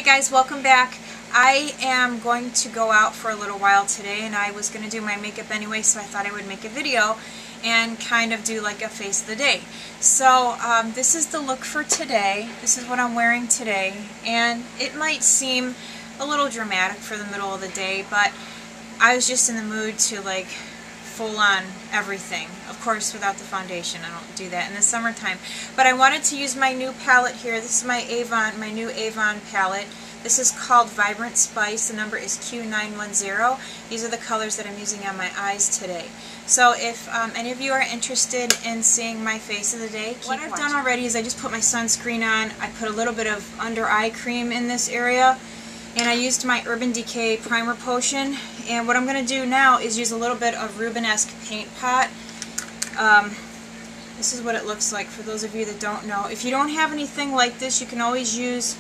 Hey guys, welcome back. I am going to go out for a little while today, and I was going to do my makeup anyway, so I thought I would make a video and kind of do like a face of the day. So this is the look for today. This is what I'm wearing today, and it might seem a little dramatic for the middle of the day, but I was just in the mood to like full on everything. Of course, without the foundation. I don't do that in the summertime. But I wanted to use my new palette here. This is my Avon, my new Avon palette. This is called Vibrant Spice. The number is Q910. These are the colors that I'm using on my eyes today. So if any of you are interested in seeing my face of the day, what I've done already is I just put my sunscreen on. I put a little bit of under eye cream in this area, and I used my Urban Decay primer potion. And what I'm going to do now is use a little bit of Rubinesque paint pot. This is what it looks like for those of you that don't know. If you don't have anything like this, you can always use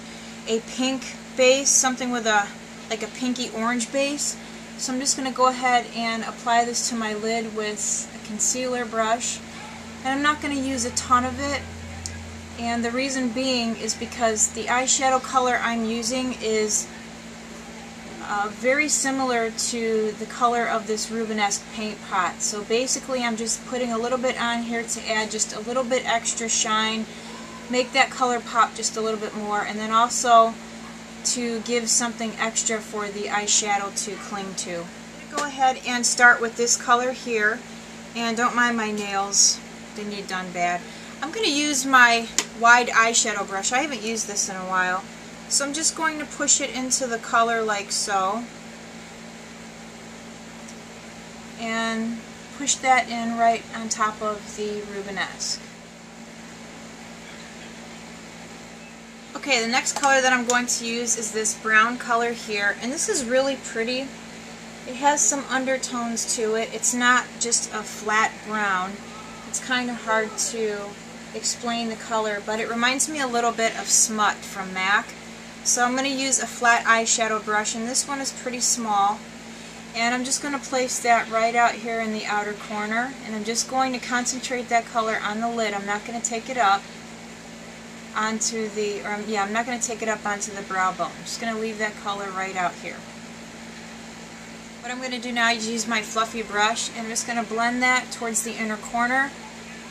a pink base, something with a like a pinky orange base. So I'm just going to go ahead and apply this to my lid with a concealer brush. And I'm not going to use a ton of it. And the reason being is because the eyeshadow color I'm using is very similar to the color of this Rubinesque paint pot. So basically I'm just putting a little bit on here to add just a little bit extra shine, make that color pop just a little bit more, and then also to give something extra for the eyeshadow to cling to. I'm going to go ahead and start with this color here, and don't mind my nails, they need done bad. I'm going to use my wide eyeshadow brush. I haven't used this in a while. So I'm just going to push it into the color like so, and push that in right on top of the Rubinesque. Okay, the next color that I'm going to use is this brown color here, and this is really pretty. It has some undertones to it. It's not just a flat brown. It's kind of hard to explain the color, but it reminds me a little bit of Smut from MAC. So I'm going to use a flat eyeshadow brush, and this one is pretty small, and I'm just going to place that right out here in the outer corner, and I'm just going to concentrate that color on the lid. I'm not going to take it up onto the, I'm not going to take it up onto the brow bone. I'm just going to leave that color right out here. What I'm going to do now is use my fluffy brush, and I'm just going to blend that towards the inner corner,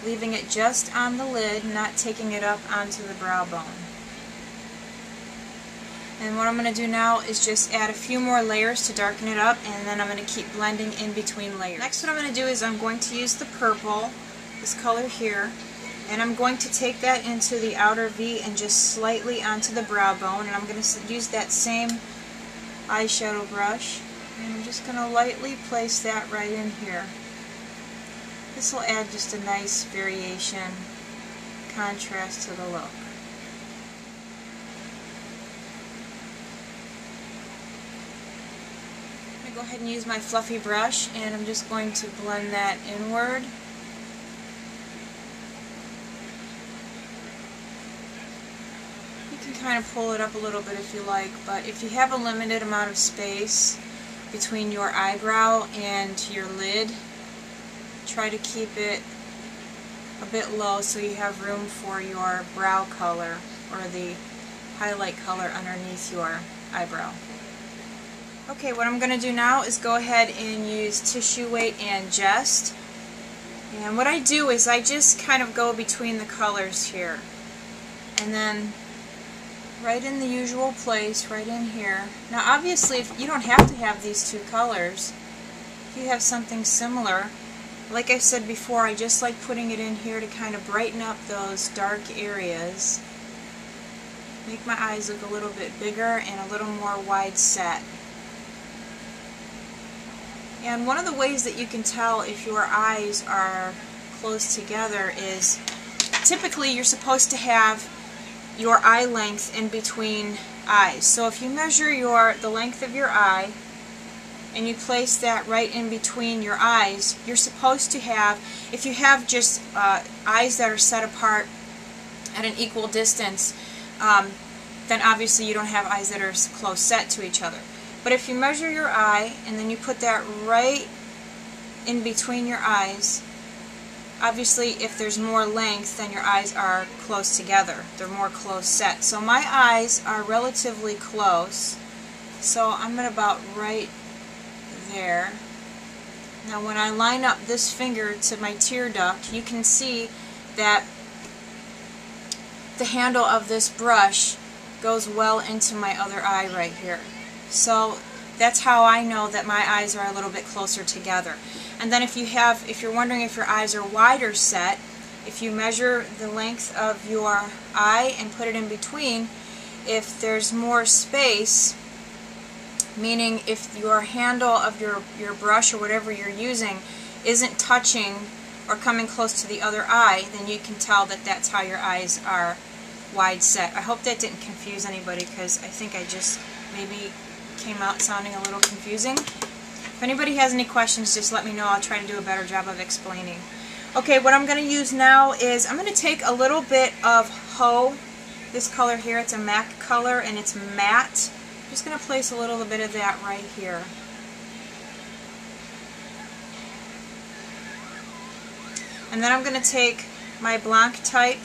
leaving it just on the lid, not taking it up onto the brow bone. And what I'm going to do now is just add a few more layers to darken it up, and then I'm going to keep blending in between layers. Next, what I'm going to do is I'm going to use the purple, this color here, and I'm going to take that into the outer V and just slightly onto the brow bone, and I'm going to use that same eyeshadow brush, and I'm just going to lightly place that right in here. This will add just a nice variation, contrast to the look. Go ahead and use my fluffy brush, and I'm just going to blend that inward. You can kind of pull it up a little bit if you like, but if you have a limited amount of space between your eyebrow and your lid, try to keep it a bit low so you have room for your brow color or the highlight color underneath your eyebrow. Okay, what I'm going to do now is go ahead and use Tissueweight and Jest. And what I do is I just kind of go between the colors here. And then right in the usual place, right in here. Now obviously if you don't have to have these two colors. If you have something similar, like I said before, I just like putting it in here to kind of brighten up those dark areas. Make my eyes look a little bit bigger and a little more wide set. And one of the ways that you can tell if your eyes are close together is typically you're supposed to have your eye length in between eyes. So if you measure the length of your eye and you place that right in between your eyes, you're supposed to have, if you have just eyes that are set apart at an equal distance, then obviously you don't have eyes that are close set to each other. But if you measure your eye and then you put that right in between your eyes, obviously if there's more length, then your eyes are close together. They're more close set. So my eyes are relatively close. So I'm at about right there. Now when I line up this finger to my tear duct, you can see that the handle of this brush goes well into my other eye right here. So that's how I know that my eyes are a little bit closer together. And then if you're wondering if your eyes are wider set, if you measure the length of your eye and put it in between, if there's more space, meaning if your handle of your brush or whatever you're using isn't touching or coming close to the other eye, then you can tell that that's how your eyes are wide set. I hope that didn't confuse anybody, because I think I just maybe came out sounding a little confusing. If anybody has any questions, just let me know. I'll try to do a better job of explaining. Okay, what I'm going to use now is I'm going to take a little bit of Ho, this color here. It's a MAC color and it's matte. I'm just going to place a little bit of that right here. And then I'm going to take my Blanc type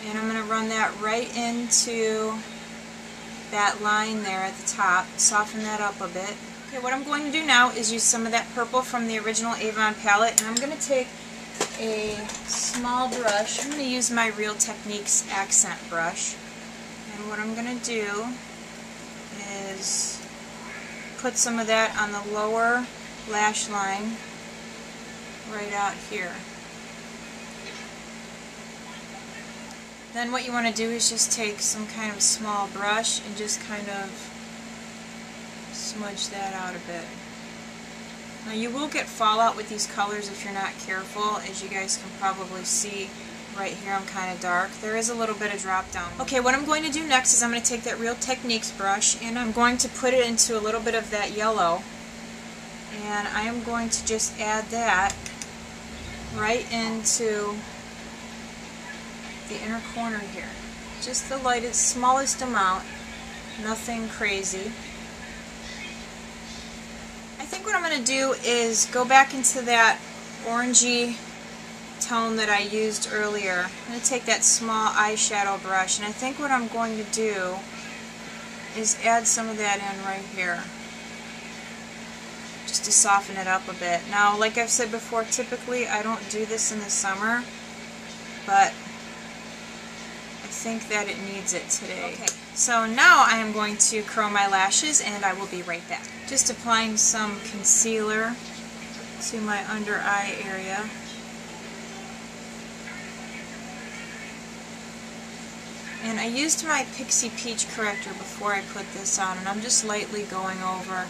and I'm going to run that right into that line there at the top, soften that up a bit. Okay, what I'm going to do now is use some of that purple from the original Avon palette, and I'm going to take a small brush. I'm going to use my Real Techniques accent brush, and what I'm going to do is put some of that on the lower lash line right out here. Then what you want to do is just take some kind of small brush and just kind of smudge that out a bit. Now you will get fallout with these colors if you're not careful. As you guys can probably see right here, I'm kind of dark. There is a little bit of drop down. Okay, what I'm going to do next is I'm going to take that Real Techniques brush and I'm going to put it into a little bit of that yellow, and I am going to just add that right into the inner corner here. Just the lightest, smallest amount, nothing crazy. I think what I'm going to do is go back into that orangey tone that I used earlier. I'm going to take that small eyeshadow brush, and I think what I'm going to do is add some of that in right here, just to soften it up a bit. Now, like I've said before, typically I don't do this in the summer, but I think that it needs it today. Okay, so now I am going to curl my lashes and I will be right back. Just applying some concealer to my under eye area. And I used my Pixi Peach corrector before I put this on, and I'm just lightly going over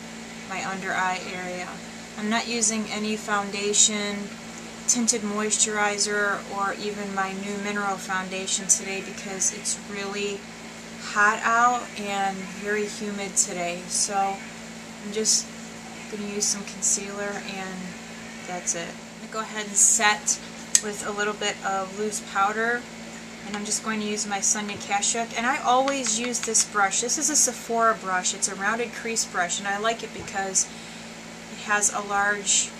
my under eye area. I'm not using any foundation, tinted moisturizer, or even my new mineral foundation today because it's really hot out and very humid today. So I'm just going to use some concealer and that's it. I'm going to go ahead and set with a little bit of loose powder, and I'm just going to use my Sonia Kashuk. And I always use this brush. This is a Sephora brush. It's a rounded crease brush, and I like it because it has a large,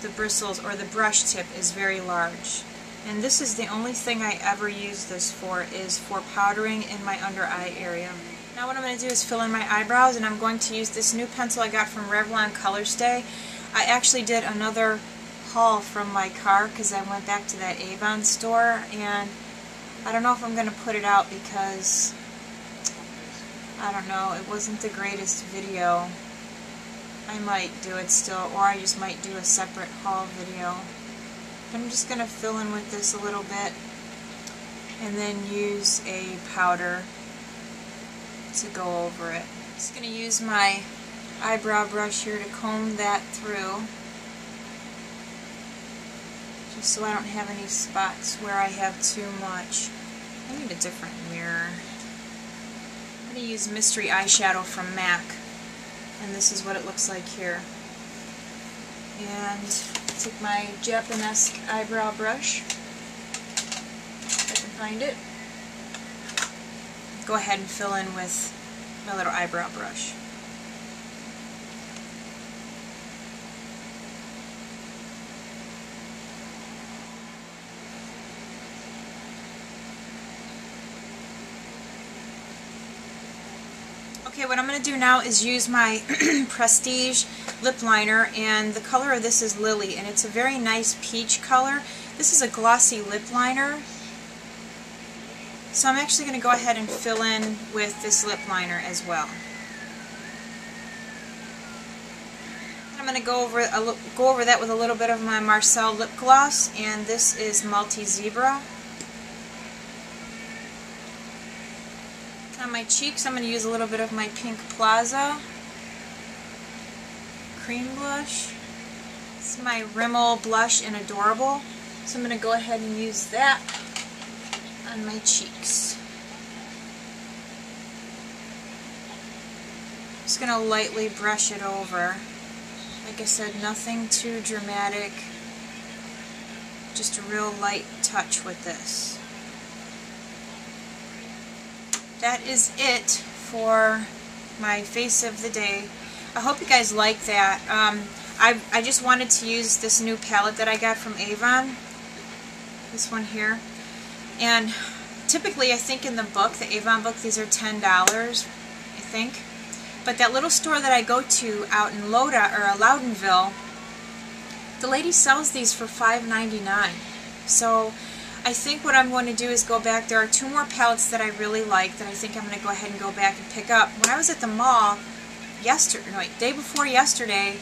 the bristles or the brush tip is very large. And this is the only thing I ever use this for, is for powdering in my under eye area. Now what I'm going to do is fill in my eyebrows, and I'm going to use this new pencil I got from Revlon Colorstay. I actually did another haul from my car because I went back to that Avon store, and I don't know if I'm going to put it out because, I don't know, it wasn't the greatest video. I might do it still, or I just might do a separate haul video. I'm just going to fill in with this a little bit and then use a powder to go over it. I'm just going to use my eyebrow brush here to comb that through, just so I don't have any spots where I have too much. I need a different mirror. I'm going to use Mystery Eyeshadow from MAC. And this is what it looks like here. And take my Japanesque eyebrow brush, if I can find it. Go ahead and fill in with my little eyebrow brush. Okay, what I'm going to do now is use my Prestige lip liner, and the color of this is Lily, and it's a very nice peach color. This is a glossy lip liner, so I'm actually going to go ahead and fill in with this lip liner as well. I'm going to go over that with a little bit of my Marcel lip gloss, and this is Multi Zebra. On my cheeks, I'm going to use a little bit of my pink Plaza cream blush. This is my Rimmel blush in Adorable, so I'm going to go ahead and use that on my cheeks. Just going to lightly brush it over. Like I said, nothing too dramatic, just a real light touch with this. That is it for my face of the day. I hope you guys like that. I just wanted to use this new palette that I got from Avon, this one here, and typically I think in the book, the Avon book, these are $10, I think, but that little store that I go to out in Loudonville, the lady sells these for $5.99. So I think what I'm going to do is go back. There are two more palettes that I really like that I think I'm going to go ahead and go back and pick up. When I was at the mall day before yesterday,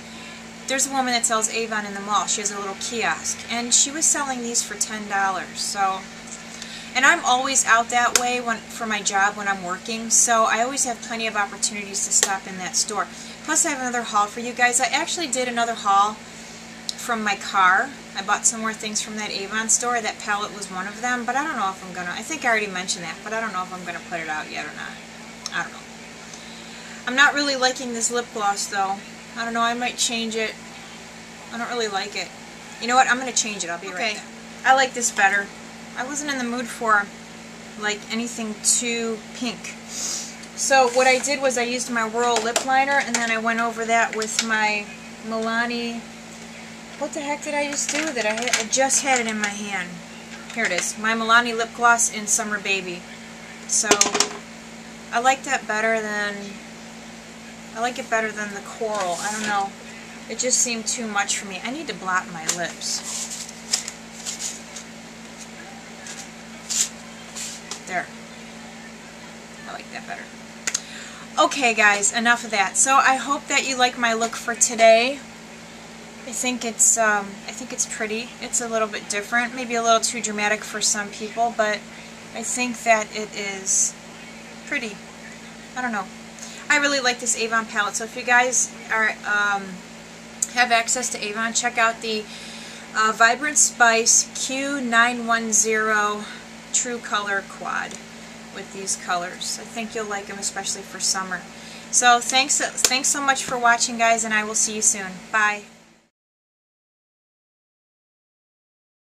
there's a woman that sells Avon in the mall. She has a little kiosk, and she was selling these for $10. So, and I'm always out that way for my job when I'm working, so I always have plenty of opportunities to stop in that store. Plus I have another haul for you guys. I actually did another haul from my car. I bought some more things from that Avon store. That palette was one of them, but I don't know if I'm going to, I think I already mentioned that, but I don't know if I'm going to put it out yet or not. I don't know. I'm not really liking this lip gloss though. I don't know, I might change it. I don't really like it. You know what, I'm going to change it. I'll be right back. I like this better. I wasn't in the mood for like anything too pink. So what I did was I used my Whirl lip liner, and then I went over that with my Milani. What the heck did I just do with it? I just had it in my hand. Here it is. My Milani lip gloss in Summer Baby. So I like that better than, I like it better than the coral. I don't know. It just seemed too much for me. I need to blot my lips. There. I like that better. Okay guys, enough of that. So I hope that you like my look for today. I think it's pretty. It's a little bit different, maybe a little too dramatic for some people, but I think that it is pretty. I don't know. I really like this Avon palette. So if you guys are have access to Avon, check out the Vibrant Spice Q910 True Color Quad with these colors. I think you'll like them, especially for summer. So thanks so much for watching, guys, and I will see you soon. Bye.